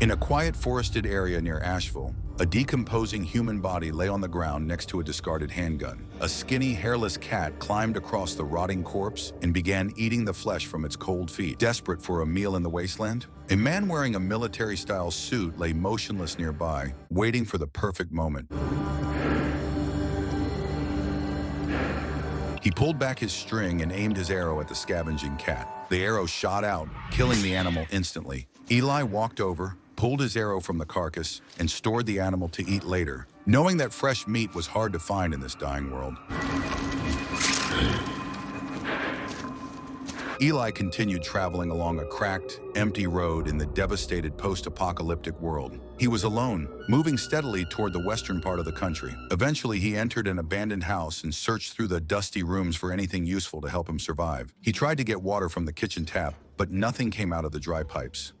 In a quiet forested area near Asheville, a decomposing human body lay on the ground next to a discarded handgun. A skinny, hairless cat climbed across the rotting corpse and began eating the flesh from its cold feet. Desperate for a meal in the wasteland, a man wearing a military-style suit lay motionless nearby, waiting for the perfect moment. He pulled back his string and aimed his arrow at the scavenging cat. The arrow shot out, killing the animal instantly. Eli walked over, pulled his arrow from the carcass, and stored the animal to eat later, knowing that fresh meat was hard to find in this dying world. Eli continued traveling along a cracked, empty road in the devastated post-apocalyptic world. He was alone, moving steadily toward the western part of the country. Eventually, he entered an abandoned house and searched through the dusty rooms for anything useful to help him survive. He tried to get water from the kitchen tap, but nothing came out of the dry pipes.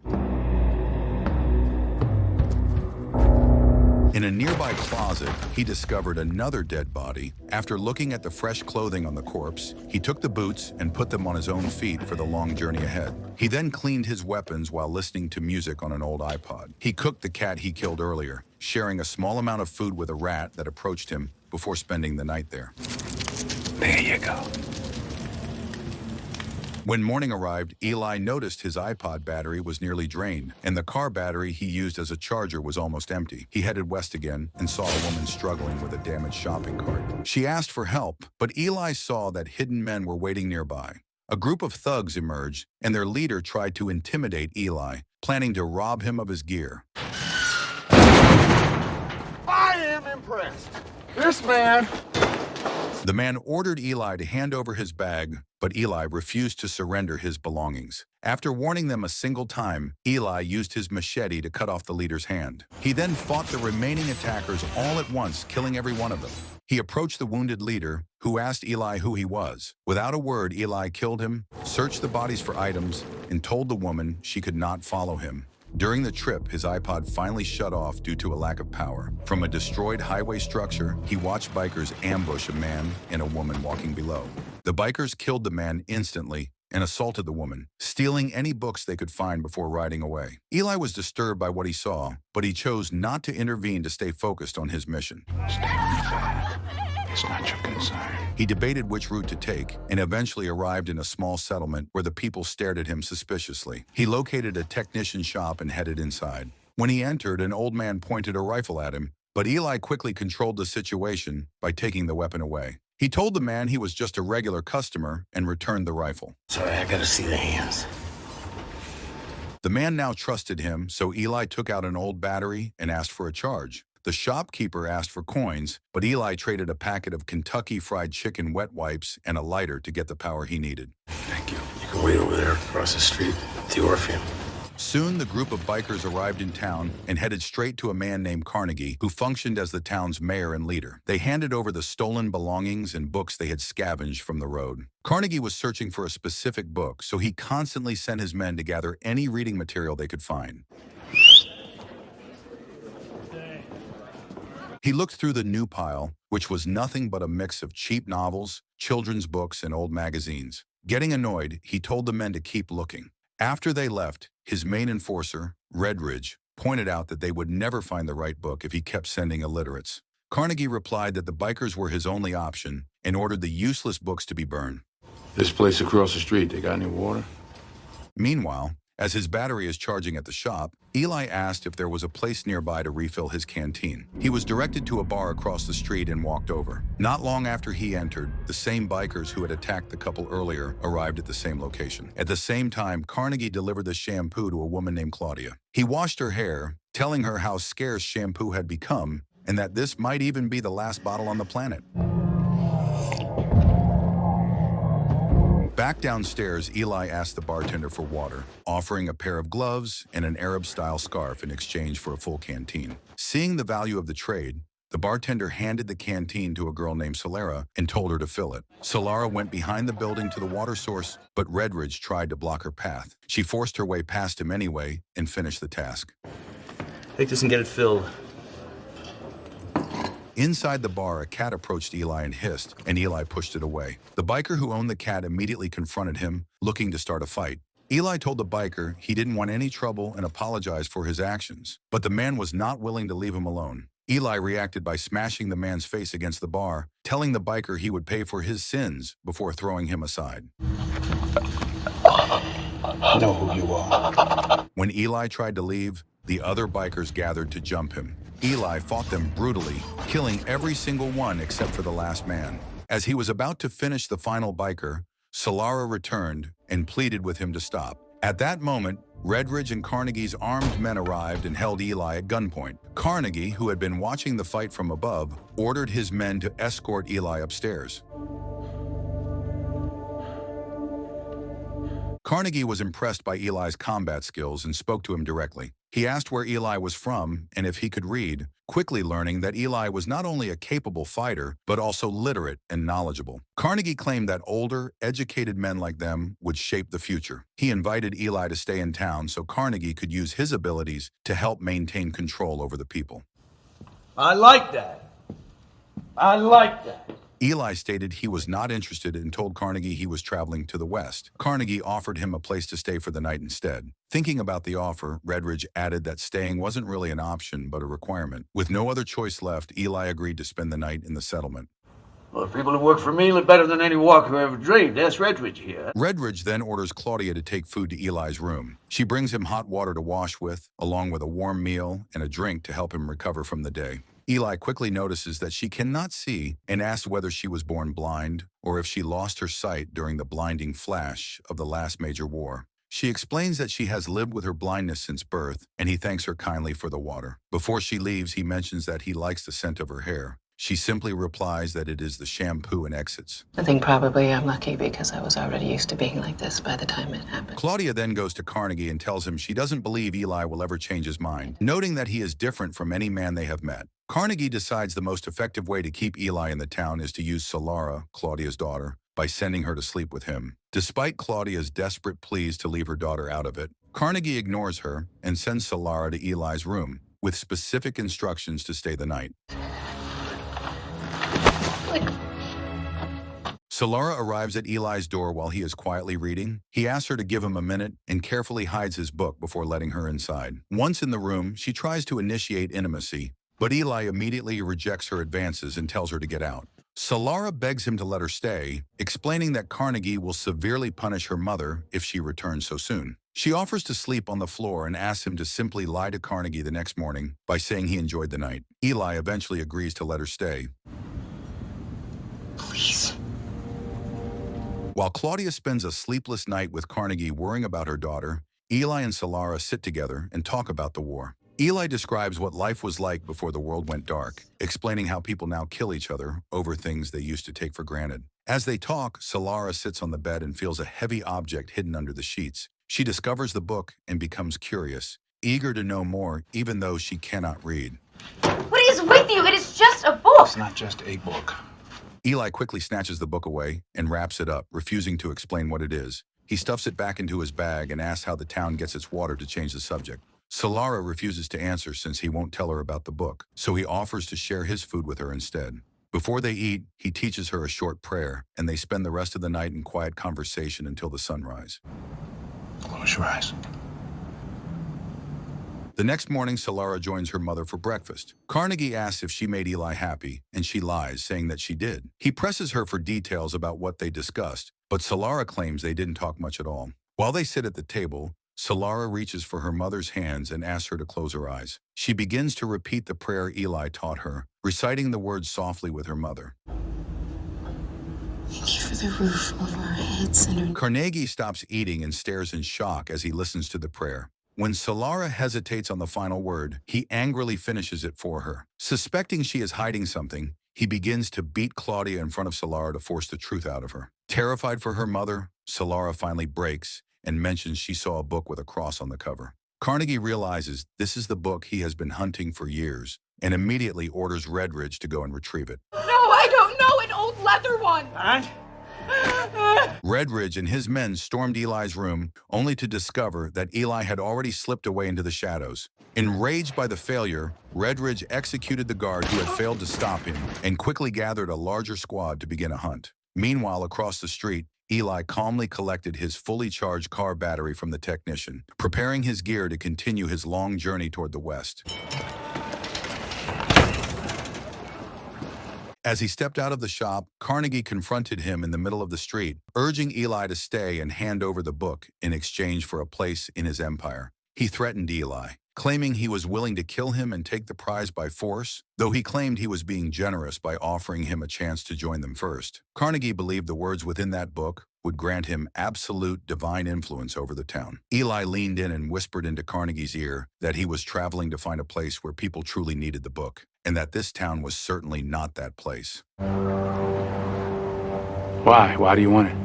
In a nearby closet, he discovered another dead body. After looking at the fresh clothing on the corpse, he took the boots and put them on his own feet for the long journey ahead. He then cleaned his weapons while listening to music on an old iPod. He cooked the cat he killed earlier, sharing a small amount of food with a rat that approached him before spending the night there. There you go. When morning arrived, Eli noticed his iPod battery was nearly drained, and the car battery he used as a charger was almost empty. He headed west again and saw a woman struggling with a damaged shopping cart. She asked for help, but Eli saw that hidden men were waiting nearby. A group of thugs emerged, and their leader tried to intimidate Eli, planning to rob him of his gear. I am impressed. This man... The man ordered Eli to hand over his bag, but Eli refused to surrender his belongings. After warning them a single time, Eli used his machete to cut off the leader's hand. He then fought the remaining attackers all at once, killing every one of them. He approached the wounded leader, who asked Eli who he was. Without a word, Eli killed him, searched the bodies for items, and told the woman she could not follow him. During the trip, his iPod finally shut off due to a lack of power. From a destroyed highway structure, he watched bikers ambush a man and a woman walking below. The bikers killed the man instantly and assaulted the woman, stealing any books they could find before riding away. Eli was disturbed by what he saw, but he chose not to intervene to stay focused on his mission. It's not your concern. He debated which route to take and eventually arrived in a small settlement where the people stared at him suspiciously. He located a technician shop and headed inside. When he entered, an old man pointed a rifle at him, but Eli quickly controlled the situation by taking the weapon away. He told the man he was just a regular customer and returned the rifle. Sorry, I gotta see the hands. The man now trusted him, so Eli took out an old battery and asked for a charge. The shopkeeper asked for coins, but Eli traded a packet of Kentucky Fried Chicken wet wipes and a lighter to get the power he needed. Thank you. You can wait over there across the street at the Orpheum. Soon, the group of bikers arrived in town and headed straight to a man named Carnegie, who functioned as the town's mayor and leader. They handed over the stolen belongings and books they had scavenged from the road. Carnegie was searching for a specific book, so he constantly sent his men to gather any reading material they could find. He looked through the new pile, which was nothing but a mix of cheap novels, children's books, and old magazines. Getting annoyed, he told the men to keep looking. After they left, his main enforcer, Redridge, pointed out that they would never find the right book if he kept sending illiterates. Carnegie replied that the bikers were his only option and ordered the useless books to be burned. This place across the street, they got any water? Meanwhile, as his battery is charging at the shop, Eli asked if there was a place nearby to refill his canteen. He was directed to a bar across the street and walked over. Not long after he entered, the same bikers who had attacked the couple earlier arrived at the same location. At the same time, Carnegie delivered the shampoo to a woman named Claudia. He washed her hair, telling her how scarce shampoo had become and that this might even be the last bottle on the planet. Back downstairs, Eli asked the bartender for water, offering a pair of gloves and an Arab-style scarf in exchange for a full canteen. Seeing the value of the trade, the bartender handed the canteen to a girl named Solara and told her to fill it. Solara went behind the building to the water source, but Redridge tried to block her path. She forced her way past him anyway and finished the task. Take this and get it filled. Inside the bar, a cat approached Eli and hissed, and Eli pushed it away. The biker who owned the cat immediately confronted him, looking to start a fight. Eli told the biker he didn't want any trouble and apologized for his actions, but the man was not willing to leave him alone. Eli reacted by smashing the man's face against the bar, telling the biker he would pay for his sins before throwing him aside. I know who you are. When Eli tried to leave, the other bikers gathered to jump him. Eli fought them brutally, killing every single one except for the last man. As he was about to finish the final biker, Solara returned and pleaded with him to stop. At that moment, Redridge and Carnegie's armed men arrived and held Eli at gunpoint. Carnegie, who had been watching the fight from above, ordered his men to escort Eli upstairs. Carnegie was impressed by Eli's combat skills and spoke to him directly. He asked where Eli was from and if he could read, quickly learning that Eli was not only a capable fighter, but also literate and knowledgeable. Carnegie claimed that older, educated men like them would shape the future. He invited Eli to stay in town so Carnegie could use his abilities to help maintain control over the people. I like that. I like that. Eli stated he was not interested and told Carnegie he was traveling to the west. Carnegie offered him a place to stay for the night instead. Thinking about the offer, Redridge added that staying wasn't really an option but a requirement. With no other choice left, Eli agreed to spend the night in the settlement. Well, the people who work for me live better than any walker ever dreamed. That's Redridge here. Redridge then orders Claudia to take food to Eli's room. She brings him hot water to wash with, along with a warm meal and a drink to help him recover from the day. Eli quickly notices that she cannot see and asks whether she was born blind or if she lost her sight during the blinding flash of the last major war. She explains that she has lived with her blindness since birth, and he thanks her kindly for the water. Before she leaves, he mentions that he likes the scent of her hair. She simply replies that it is the shampoo and exits. I think probably I'm lucky because I was already used to being like this by the time it happened. Claudia then goes to Carnegie and tells him she doesn't believe Eli will ever change his mind, noting that he is different from any man they have met. Carnegie decides the most effective way to keep Eli in the town is to use Solara, Claudia's daughter, by sending her to sleep with him. Despite Claudia's desperate pleas to leave her daughter out of it, Carnegie ignores her and sends Solara to Eli's room, with specific instructions to stay the night. Solara arrives at Eli's door while he is quietly reading. He asks her to give him a minute and carefully hides his book before letting her inside. Once in the room, she tries to initiate intimacy, but Eli immediately rejects her advances and tells her to get out. Solara begs him to let her stay, explaining that Carnegie will severely punish her mother if she returns so soon. She offers to sleep on the floor and asks him to simply lie to Carnegie the next morning by saying he enjoyed the night. Eli eventually agrees to let her stay. Please. While Claudia spends a sleepless night with Carnegie worrying about her daughter, Eli and Solara sit together and talk about the war. Eli describes what life was like before the world went dark, explaining how people now kill each other over things they used to take for granted. As they talk, Solara sits on the bed and feels a heavy object hidden under the sheets. She discovers the book and becomes curious, eager to know more even though she cannot read. What is with you? It is just a book. It's not just a book. Eli quickly snatches the book away and wraps it up, refusing to explain what it is. He stuffs it back into his bag and asks how the town gets its water to change the subject. Solara refuses to answer since he won't tell her about the book, so he offers to share his food with her instead. Before they eat, he teaches her a short prayer, and they spend the rest of the night in quiet conversation until the sunrise. Close your eyes. The next morning, Solara joins her mother for breakfast. Carnegie asks if she made Eli happy, and she lies, saying that she did. He presses her for details about what they discussed, but Solara claims they didn't talk much at all. While they sit at the table, Solara reaches for her mother's hands and asks her to close her eyes. She begins to repeat the prayer Eli taught her, reciting the words softly with her mother. Thank you for the roof over our heads and Carnegie stops eating and stares in shock as he listens to the prayer. When Solara hesitates on the final word, he angrily finishes it for her. Suspecting she is hiding something, he begins to beat Claudia in front of Solara to force the truth out of her. Terrified for her mother, Solara finally breaks and mentions she saw a book with a cross on the cover. Carnegie realizes this is the book he has been hunting for years and immediately orders Redridge to go and retrieve it. No, I don't know. An old leather one. And? Redridge and his men stormed Eli's room, only to discover that Eli had already slipped away into the shadows. Enraged by the failure, Redridge executed the guard who had failed to stop him and quickly gathered a larger squad to begin a hunt. Meanwhile, across the street, Eli calmly collected his fully charged car battery from the technician, preparing his gear to continue his long journey toward the west. As he stepped out of the shop, Carnegie confronted him in the middle of the street, urging Eli to stay and hand over the book in exchange for a place in his empire. He threatened Eli, claiming he was willing to kill him and take the prize by force, though he claimed he was being generous by offering him a chance to join them first. Carnegie believed the words within that book would grant him absolute divine influence over the town. Eli leaned in and whispered into Carnegie's ear that he was traveling to find a place where people truly needed the book, and that this town was certainly not that place. Why? Why do you want it?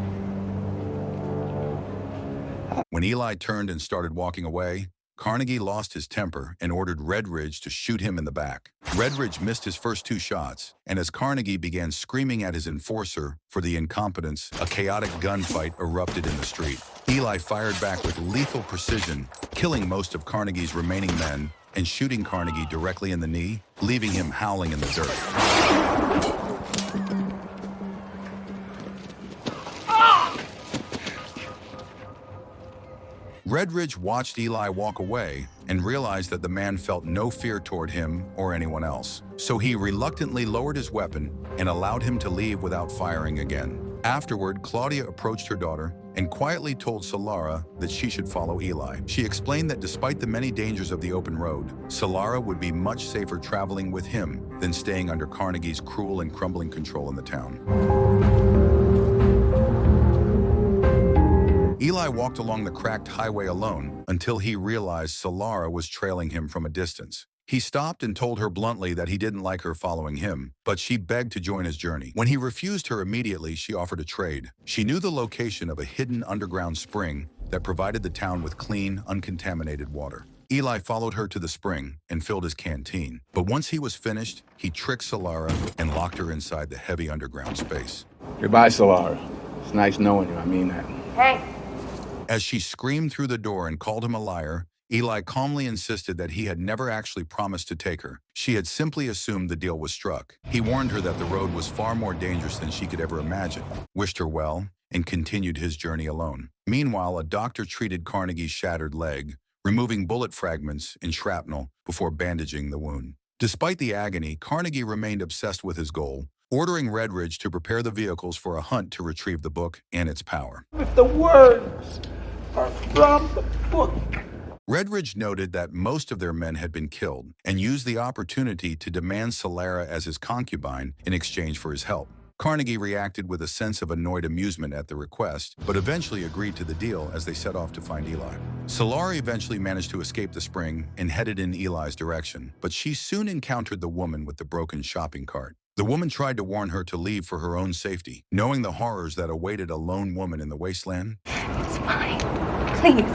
When Eli turned and started walking away, Carnegie lost his temper and ordered Redridge to shoot him in the back. Redridge missed his first 2 shots, and as Carnegie began screaming at his enforcer for the incompetence, a chaotic gunfight erupted in the street. Eli fired back with lethal precision, killing most of Carnegie's remaining men and shooting Carnegie directly in the knee, leaving him howling in the dirt. Redridge watched Eli walk away and realized that the man felt no fear toward him or anyone else. So he reluctantly lowered his weapon and allowed him to leave without firing again. Afterward, Claudia approached her daughter and quietly told Solara that she should follow Eli. She explained that despite the many dangers of the open road, Solara would be much safer traveling with him than staying under Carnegie's cruel and crumbling control in the town. Eli walked along the cracked highway alone until he realized Solara was trailing him from a distance. He stopped and told her bluntly that he didn't like her following him, but she begged to join his journey. When he refused her immediately, she offered a trade. She knew the location of a hidden underground spring that provided the town with clean, uncontaminated water. Eli followed her to the spring and filled his canteen. But once he was finished, he tricked Solara and locked her inside the heavy underground space. Goodbye, Solara. It's nice knowing you. I mean that. Hey, As she screamed through the door and called him a liar, Eli calmly insisted that he had never actually promised to take her. She had simply assumed the deal was struck. He warned her that the road was far more dangerous than she could ever imagine, wished her well, and continued his journey alone. Meanwhile, a doctor treated Carnegie's shattered leg, removing bullet fragments and shrapnel before bandaging the wound. Despite the agony, Carnegie remained obsessed with his goal, ordering Redridge to prepare the vehicles for a hunt to retrieve the book and its power. If the words are from the book. Redridge noted that most of their men had been killed and used the opportunity to demand Solara as his concubine in exchange for his help. Carnegie reacted with a sense of annoyed amusement at the request, but eventually agreed to the deal as they set off to find Eli. Solara eventually managed to escape the spring and headed in Eli's direction, but she soon encountered the woman with the broken shopping cart. The woman tried to warn her to leave for her own safety, knowing the horrors that awaited a lone woman in the wasteland. it's fine. Please.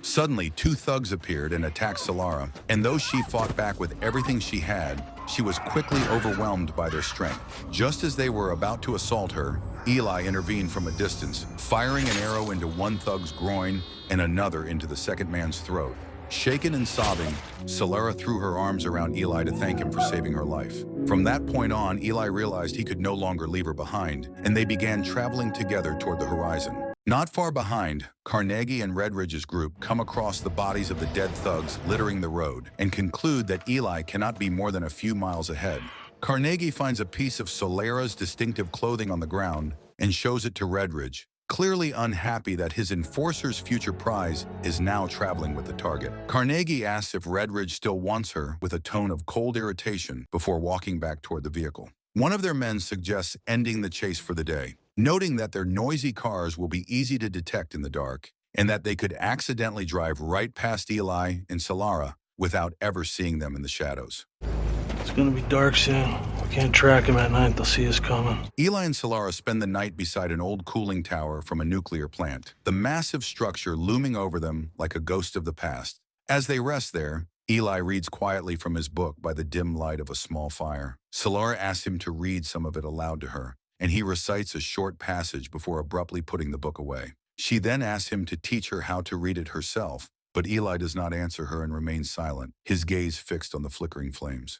Suddenly, 2 thugs appeared and attacked Solara, and though she fought back with everything she had, she was quickly overwhelmed by their strength. Just as they were about to assault her, Eli intervened from a distance, firing an arrow into one thug's groin and another into the second man's throat. Shaken and sobbing, Solara threw her arms around Eli to thank him for saving her life. From that point on, Eli realized he could no longer leave her behind, and they began traveling together toward the horizon. Not far behind, Carnegie and Redridge's group come across the bodies of the dead thugs littering the road and conclude that Eli cannot be more than a few miles ahead. Carnegie finds a piece of Solara's distinctive clothing on the ground and shows it to Redridge, clearly unhappy that his enforcer's future prize is now traveling with the target. Carnegie asks if Redridge still wants her with a tone of cold irritation before walking back toward the vehicle. One of their men suggests ending the chase for the day, noting that their noisy cars will be easy to detect in the dark and that they could accidentally drive right past Eli and Solara without ever seeing them in the shadows. It's gonna be dark soon. We can't track him at night. They'll see us coming. Eli and Solara spend the night beside an old cooling tower from a nuclear plant, the massive structure looming over them like a ghost of the past. As they rest there, Eli reads quietly from his book by the dim light of a small fire. Solara asks him to read some of it aloud to her, and he recites a short passage before abruptly putting the book away. She then asks him to teach her how to read it herself, but Eli does not answer her and remains silent, his gaze fixed on the flickering flames.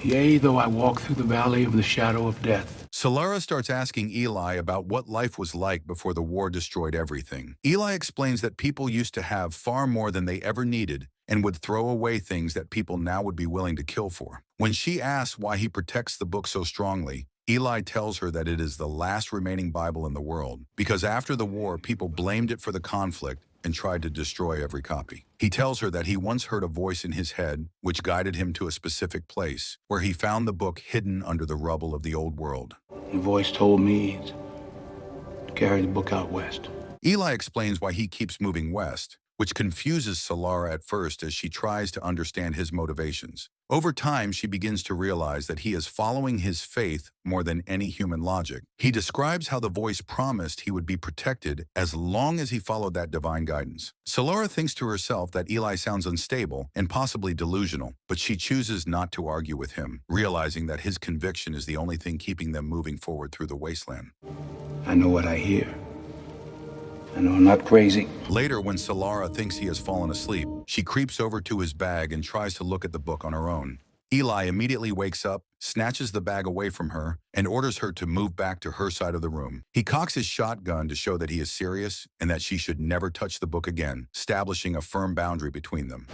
Yea, though I walk through the valley of the shadow of death. Solara starts asking Eli about what life was like before the war destroyed everything. Eli explains that people used to have far more than they ever needed and would throw away things that people now would be willing to kill for. When she asks why he protects the book so strongly, Eli tells her that it is the last remaining Bible in the world, because after the war, people blamed it for the conflict and tried to destroy every copy. He tells her that he once heard a voice in his head which guided him to a specific place, where he found the book hidden under the rubble of the old world. The voice told me to carry the book out west. Eli explains why he keeps moving west, which confuses Solara at first as she tries to understand his motivations. Over time, she begins to realize that he is following his faith more than any human logic. He describes how the voice promised he would be protected as long as he followed that divine guidance. Solara thinks to herself that Eli sounds unstable and possibly delusional, but she chooses not to argue with him, realizing that his conviction is the only thing keeping them moving forward through the wasteland. I know what I hear. I know I'm not crazy. Later, when Solara thinks he has fallen asleep, she creeps over to his bag and tries to look at the book on her own. Eli immediately wakes up, snatches the bag away from her, and orders her to move back to her side of the room. He cocks his shotgun to show that he is serious and that she should never touch the book again, establishing a firm boundary between them.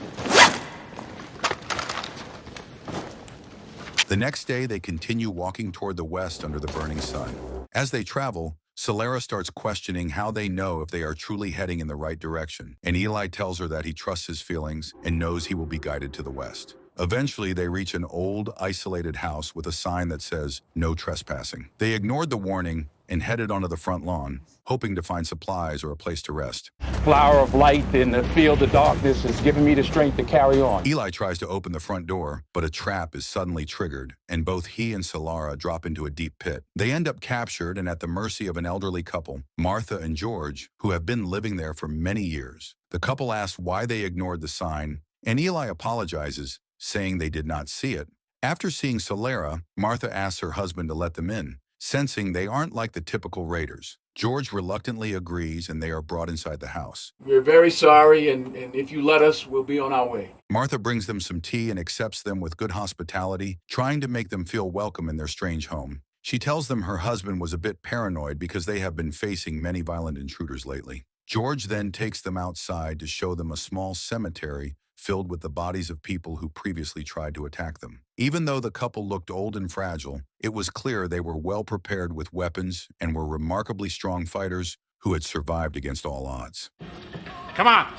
The next day, they continue walking toward the west under the burning sun. As they travel, Solara starts questioning how they know if they are truly heading in the right direction, and Eli tells her that he trusts his feelings and knows he will be guided to the west. Eventually, they reach an old, isolated house with a sign that says, "No trespassing." They ignored the warning and headed onto the front lawn, hoping to find supplies or a place to rest. Flower of light in the field of darkness is giving me the strength to carry on. Eli tries to open the front door, but a trap is suddenly triggered, and both he and Solara drop into a deep pit. They end up captured and at the mercy of an elderly couple, Martha and George, who have been living there for many years. The couple asks why they ignored the sign, and Eli apologizes, saying they did not see it. After seeing Solara, Martha asks her husband to let them in, sensing they aren't like the typical raiders. George reluctantly agrees, and they are brought inside the house. We're very sorry, and if you let us, we'll be on our way. Martha brings them some tea and accepts them with good hospitality, trying to make them feel welcome in their strange home. She tells them her husband was a bit paranoid because they have been facing many violent intruders lately. George then takes them outside to show them a small cemetery filled with the bodies of people who previously tried to attack them. Even though the couple looked old and fragile, it was clear they were well prepared with weapons and were remarkably strong fighters who had survived against all odds. Come on!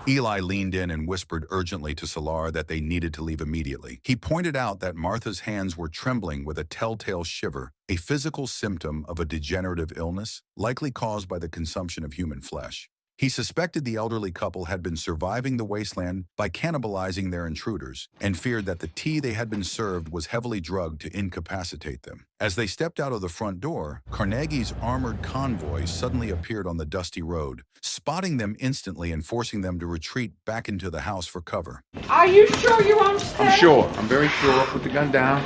Eli leaned in and whispered urgently to Solara that they needed to leave immediately. He pointed out that Martha's hands were trembling with a telltale shiver, a physical symptom of a degenerative illness, likely caused by the consumption of human flesh. He suspected the elderly couple had been surviving the wasteland by cannibalizing their intruders, and feared that the tea they had been served was heavily drugged to incapacitate them. As they stepped out of the front door, Carnegie's armored convoy suddenly appeared on the dusty road, spotting them instantly and forcing them to retreat back into the house for cover. Are you sure you won't stay? I'm sure. I'm very sure. Put the gun down.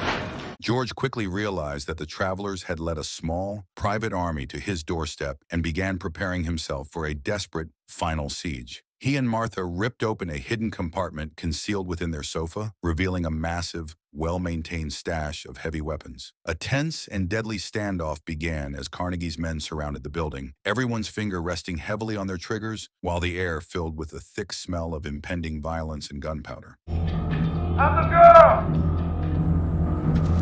George quickly realized that the travelers had led a small, private army to his doorstep and began preparing himself for a desperate, final siege. He and Martha ripped open a hidden compartment concealed within their sofa, revealing a massive, well-maintained stash of heavy weapons. A tense and deadly standoff began as Carnegie's men surrounded the building, everyone's finger resting heavily on their triggers, while the air filled with a thick smell of impending violence and gunpowder. I'm the girl!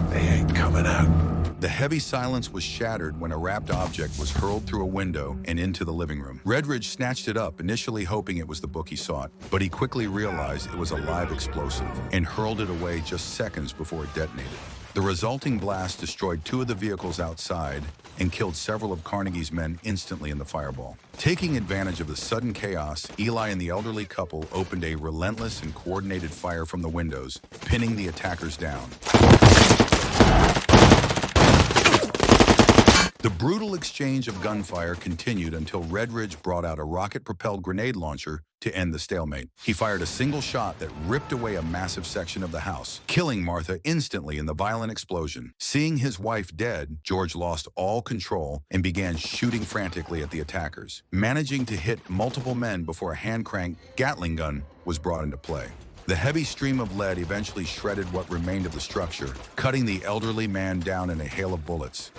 They ain't coming out. The heavy silence was shattered when a wrapped object was hurled through a window and into the living room. Redridge snatched it up, initially hoping it was the book he sought, but he quickly realized it was a live explosive and hurled it away just seconds before it detonated. The resulting blast destroyed 2 of the vehicles outside and killed several of Carnegie's men instantly in the fireball. Taking advantage of the sudden chaos, Eli and the elderly couple opened a relentless and coordinated fire from the windows, pinning the attackers down. The brutal exchange of gunfire continued until Redridge brought out a rocket-propelled grenade launcher to end the stalemate. He fired a single shot that ripped away a massive section of the house, killing Martha instantly in the violent explosion. Seeing his wife dead, George lost all control and began shooting frantically at the attackers, managing to hit multiple men before a hand-cranked Gatling gun was brought into play. The heavy stream of lead eventually shredded what remained of the structure, cutting the elderly man down in a hail of bullets.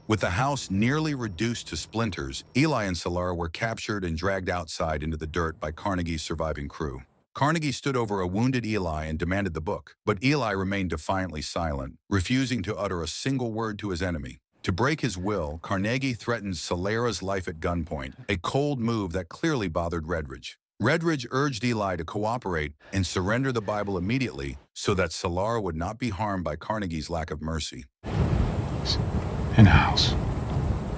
With the house nearly reduced to splinters, Eli and Solara were captured and dragged outside into the dirt by Carnegie's surviving crew. Carnegie stood over a wounded Eli and demanded the book, but Eli remained defiantly silent, refusing to utter a single word to his enemy. To break his will, Carnegie threatened Solara's life at gunpoint, a cold move that clearly bothered Redridge. Redridge urged Eli to cooperate and surrender the Bible immediately so that Solara would not be harmed by Carnegie's lack of mercy. In the house.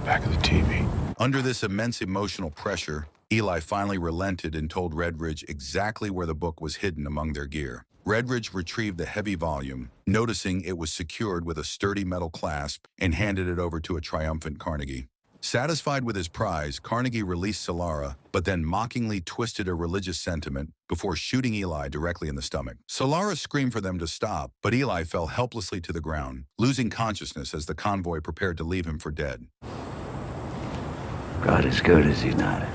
Back of the TV. Under this immense emotional pressure, Eli finally relented and told Redridge exactly where the book was hidden among their gear. Redridge retrieved the heavy volume, noticing it was secured with a sturdy metal clasp, and handed it over to a triumphant Carnegie. Satisfied with his prize, Carnegie released Solara, but then mockingly twisted a religious sentiment before shooting Eli directly in the stomach. Solara screamed for them to stop, but Eli fell helplessly to the ground, losing consciousness as the convoy prepared to leave him for dead. God is good, is he not?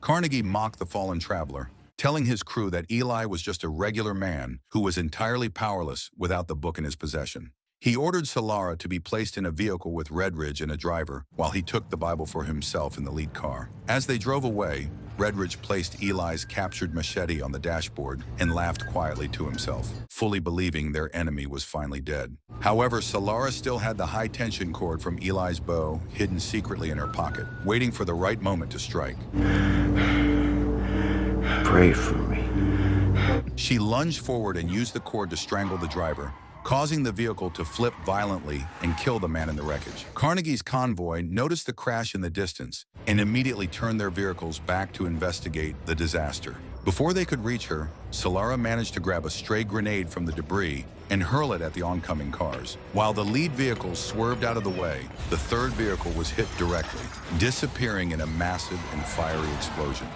Carnegie mocked the fallen traveler, telling his crew that Eli was just a regular man who was entirely powerless without the book in his possession. He ordered Solara to be placed in a vehicle with Redridge and a driver, while he took the Bible for himself in the lead car. As they drove away, Redridge placed Eli's captured machete on the dashboard and laughed quietly to himself, fully believing their enemy was finally dead. However, Solara still had the high-tension cord from Eli's bow hidden secretly in her pocket, waiting for the right moment to strike. Pray for me. She lunged forward and used the cord to strangle the driver, causing the vehicle to flip violently and kill the man in the wreckage. Carnegie's convoy noticed the crash in the distance and immediately turned their vehicles back to investigate the disaster. Before they could reach her, Solara managed to grab a stray grenade from the debris and hurl it at the oncoming cars. While the lead vehicle swerved out of the way, the third vehicle was hit directly, disappearing in a massive and fiery explosion.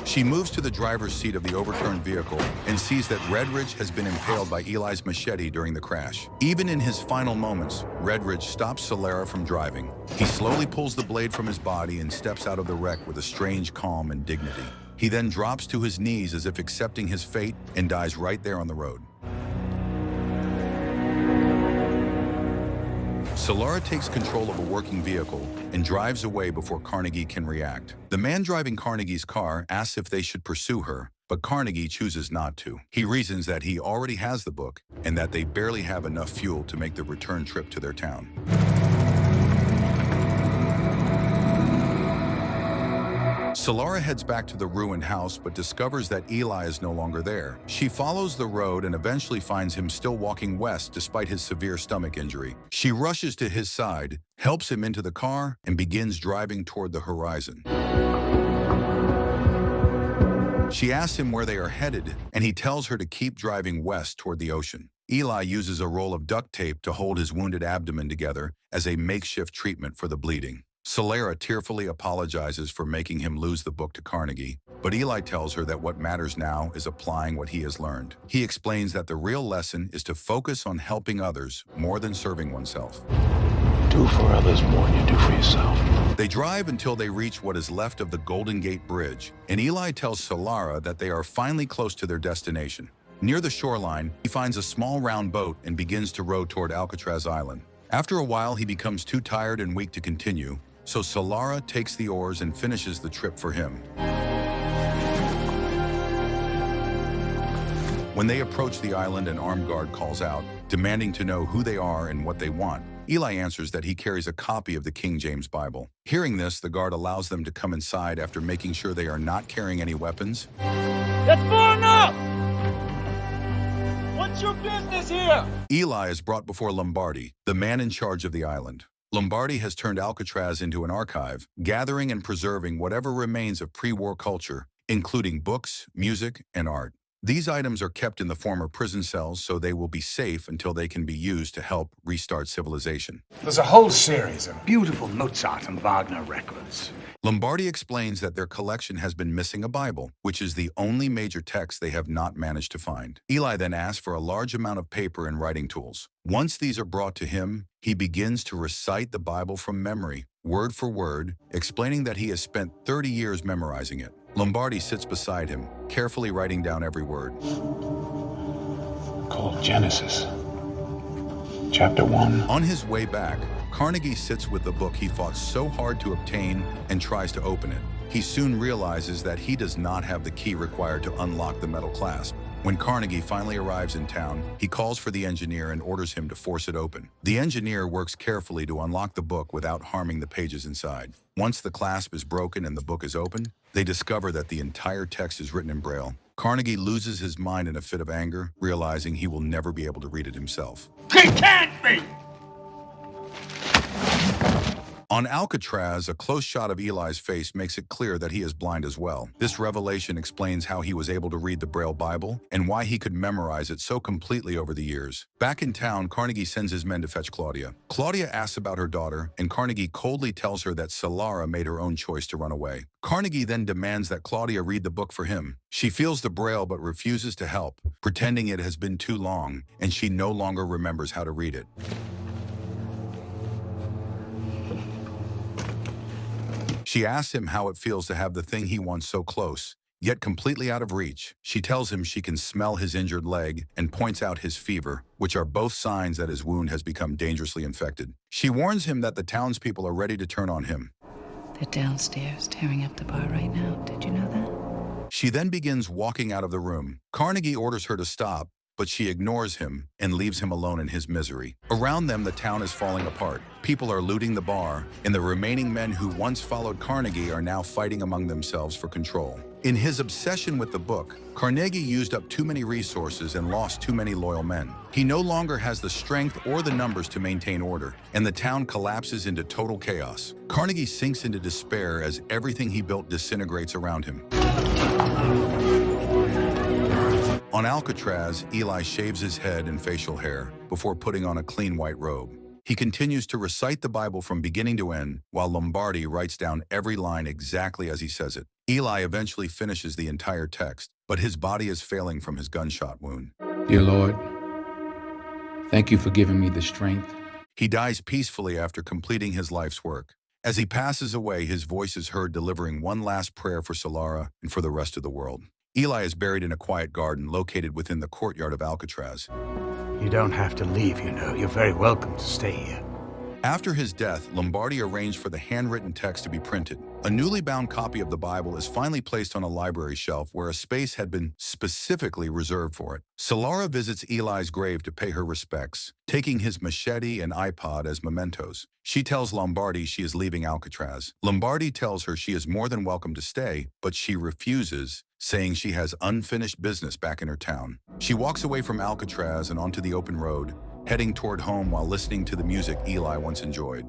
She moves to the driver's seat of the overturned vehicle and sees that Redridge has been impaled by Eli's machete during the crash. Even in his final moments, Redridge stops Solara from driving. He slowly pulls the blade from his body and steps out of the wreck with a strange calm and dignity. He then drops to his knees as if accepting his fate and dies right there on the road. Solara takes control of a working vehicle and drives away before Carnegie can react. The man driving Carnegie's car asks if they should pursue her, but Carnegie chooses not to. He reasons that he already has the book and that they barely have enough fuel to make the return trip to their town. Solara heads back to the ruined house but discovers that Eli is no longer there. She follows the road and eventually finds him still walking west despite his severe stomach injury. She rushes to his side, helps him into the car, and begins driving toward the horizon. She asks him where they are headed, and he tells her to keep driving west toward the ocean. Eli uses a roll of duct tape to hold his wounded abdomen together as a makeshift treatment for the bleeding. Solara tearfully apologizes for making him lose the book to Carnegie, but Eli tells her that what matters now is applying what he has learned. He explains that the real lesson is to focus on helping others more than serving oneself. Do for others more than you do for yourself. They drive until they reach what is left of the Golden Gate Bridge, and Eli tells Solara that they are finally close to their destination. Near the shoreline, he finds a small round boat and begins to row toward Alcatraz Island. After a while, he becomes too tired and weak to continue, so Solara takes the oars and finishes the trip for him. When they approach the island, an armed guard calls out, demanding to know who they are and what they want. Eli answers that he carries a copy of the King James Bible. Hearing this, the guard allows them to come inside after making sure they are not carrying any weapons. That's far enough! What's your business here? Eli is brought before Lombardi, the man in charge of the island. Lombardi has turned Alcatraz into an archive, gathering and preserving whatever remains of pre-war culture, including books, music, and art. These items are kept in the former prison cells so they will be safe until they can be used to help restart civilization. There's a whole series of beautiful Mozart and Wagner records. Lombardi explains that their collection has been missing a Bible, which is the only major text they have not managed to find. Eli then asks for a large amount of paper and writing tools. Once these are brought to him, he begins to recite the Bible from memory, word for word, explaining that he has spent 30 years memorizing it. Lombardi sits beside him, carefully writing down every word. Called Genesis. Chapter 1. On his way back, Carnegie sits with the book he fought so hard to obtain and tries to open it. He soon realizes that he does not have the key required to unlock the metal clasp. When Carnegie finally arrives in town, he calls for the engineer and orders him to force it open. The engineer works carefully to unlock the book without harming the pages inside. Once the clasp is broken and the book is open, they discover that the entire text is written in Braille. Carnegie loses his mind in a fit of anger, realizing he will never be able to read it himself. He can't be! On Alcatraz, a close shot of Eli's face makes it clear that he is blind as well. This revelation explains how he was able to read the Braille Bible and why he could memorize it so completely over the years. Back in town, Carnegie sends his men to fetch Claudia. Claudia asks about her daughter, and Carnegie coldly tells her that Solara made her own choice to run away. Carnegie then demands that Claudia read the book for him. She feels the Braille but refuses to help, pretending it has been too long, and she no longer remembers how to read it. She asks him how it feels to have the thing he wants so close, yet completely out of reach. She tells him she can smell his injured leg and points out his fever, which are both signs that his wound has become dangerously infected. She warns him that the townspeople are ready to turn on him. They're downstairs tearing up the bar right now. Did you know that? She then begins walking out of the room. Carnegie orders her to stop, but she ignores him and leaves him alone in his misery. Around them, the town is falling apart. People are looting the bar, and the remaining men who once followed Carnegie are now fighting among themselves for control. In his obsession with the book, Carnegie used up too many resources and lost too many loyal men. He no longer has the strength or the numbers to maintain order, and the town collapses into total chaos. Carnegie sinks into despair as everything he built disintegrates around him. On Alcatraz, Eli shaves his head and facial hair before putting on a clean white robe. He continues to recite the Bible from beginning to end, while Lombardi writes down every line exactly as he says it. Eli eventually finishes the entire text, but his body is failing from his gunshot wound. Dear Lord, thank you for giving me the strength. He dies peacefully after completing his life's work. As he passes away, his voice is heard delivering one last prayer for Solara and for the rest of the world. Eli is buried in a quiet garden located within the courtyard of Alcatraz. You don't have to leave, you know. You're very welcome to stay here. After his death, Lombardi arranged for the handwritten text to be printed. A newly bound copy of the Bible is finally placed on a library shelf where a space had been specifically reserved for it. Solara visits Eli's grave to pay her respects, taking his machete and iPod as mementos. She tells Lombardi she is leaving Alcatraz. Lombardi tells her she is more than welcome to stay, but she refuses, saying she has unfinished business back in her town. She walks away from Alcatraz and onto the open road, heading toward home while listening to the music Eli once enjoyed.